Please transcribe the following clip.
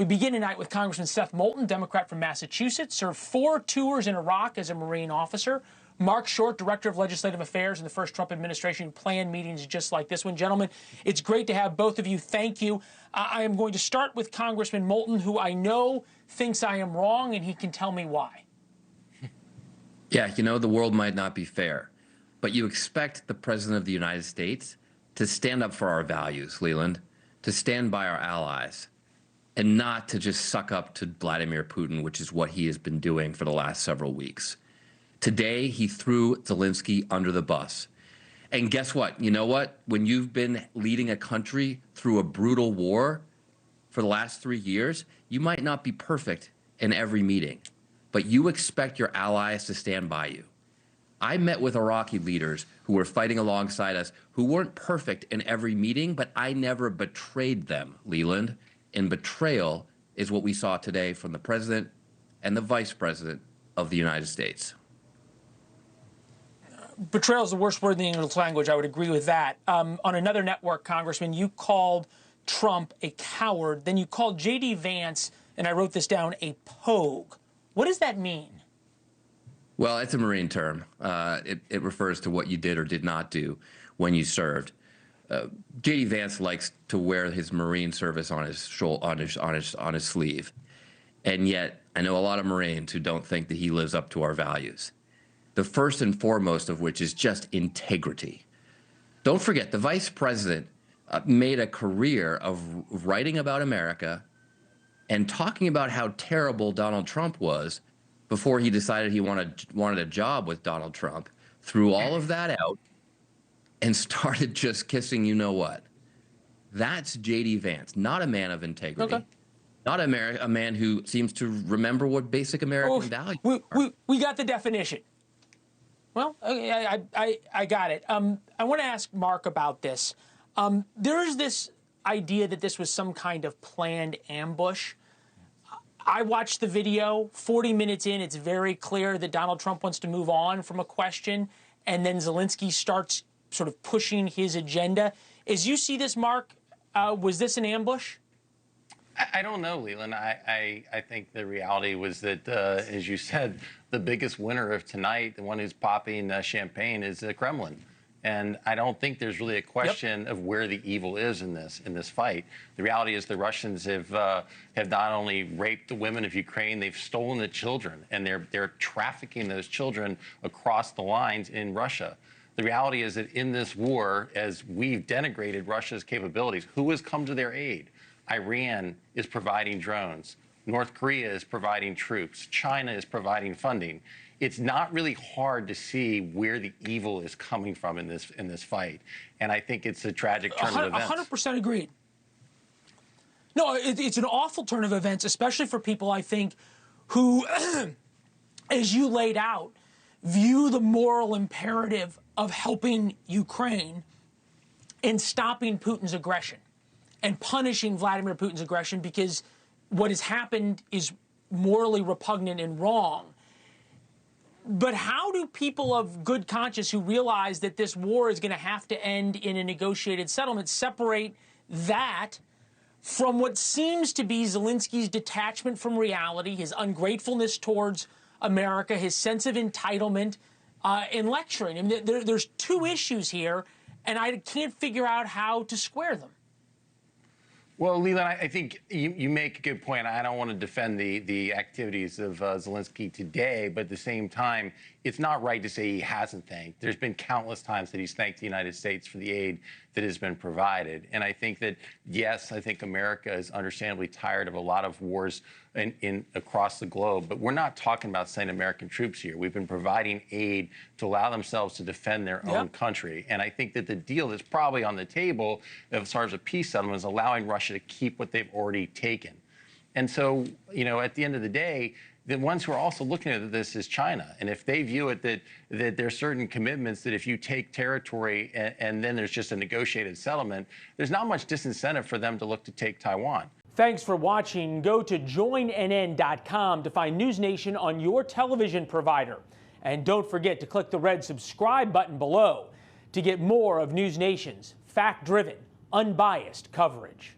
We begin tonight with Congressman Seth Moulton, Democrat from Massachusetts, served 4 tours in Iraq as a Marine officer. Marc, Director of Legislative Affairs in the first Trump administration, planned meetings just like this one. Gentlemen, it's great to have both of you. Thank you. I am going to start with Congressman Moulton, who I know thinks I am wrong, and he can tell me why. Yeah, you know, the world might not be fair, but you expect the President of the United States to stand up for our values, Leland, to stand by our allies, and not to just suck up to Vladimir Putin, which is what he has been doing for the last several weeks. Today, he threw Zelenskyy under the bus. And guess what? You know what? When you've been leading a country through a brutal war for the last 3 years, you might not be perfect in every meeting, but you expect your allies to stand by you. I met with Iraqi leaders who were fighting alongside us, who weren't perfect in every meeting, but I never betrayed them, Leland. And betrayal is what we saw today from the President and the Vice President of the United States. Betrayal is the worst word in the English language. I would agree with that. On another network, Congressman, you called Trump a coward. Then you called J.D. Vance, and I wrote this down, a pogue. What does that mean? Well, it's a Marine term. It refers to what you did or did not do when you served. J.D. Vance likes to wear his Marine service on his sleeve, and yet I know a lot of Marines who don't think that he lives up to our values. The first and foremost of which is just integrity. Don't forget, the Vice President made a career of writing about America and talking about how terrible Donald Trump was before he decided he wanted a job with Donald Trump. Threw all of that out and started just kissing you know what. That's J.D. Vance, not a man of integrity. Okay. Not a man who seems to remember what basic American values are. We got the definition. Well, I got it. I want to ask Marc about this. There is this idea that this was some kind of planned ambush. I watched the video. 40 minutes in, it's very clear that Donald Trump wants to move on from a question, and then Zelenskyy starts sort of pushing his agenda. As you see this, Marc, was this an ambush? I don't know, Leland. I think the reality was that, as you said, the biggest winner of tonight, the one who's popping champagne, is the Kremlin. And I don't think there's really a question of where the evil is in this fight. The reality is the Russians have not only raped the women of Ukraine, they've stolen the children, and they're trafficking those children across the lines in Russia. The reality is that in this war, as we've denigrated Russia's capabilities, who has come to their aid? Iran is providing drones. North Korea is providing troops. China is providing funding. It's not really hard to see where the evil is coming from in this fight. And I think it's a tragic turn of events. 100% agreed. No, it's an awful turn of events, especially for people, I think, who, as you laid out, view the moral imperative of helping Ukraine and stopping Putin's aggression and punishing Vladimir Putin's aggression, because what has happened is morally repugnant and wrong. But how do people of good conscience who realize that this war is going to have to end in a negotiated settlement separate that from what seems to be Zelenskyy's detachment from reality, his ungratefulness towards America, his sense of entitlement, and lecturing? I mean, there's two issues here, and I can't figure out how to square them. Well, Leland, I think you make a good point. I don't want to defend the activities of Zelenskyy today, but at the same time, it's not right to say he hasn't thanked. There's been countless times that he's thanked the United States for the aid that has been provided. And I think that, yes, I think America is understandably tired of a lot of wars across the globe, but we're not talking about sending American troops here. We've been providing aid to allow themselves to defend their own country. And I think that the deal that's probably on the table as far as a peace settlement is allowing Russia to keep what they've already taken. And so, you know, at the end of the day, the ones who are also looking at this is China. And if they view it that there are certain commitments that if you take territory and then there's just a negotiated settlement, there's not much disincentive for them to look to take Taiwan. Thanks for watching. Go to joinnn.com to find NewsNation on your television provider. And don't forget to click the red subscribe button below to get more of NewsNation's fact-driven, unbiased coverage.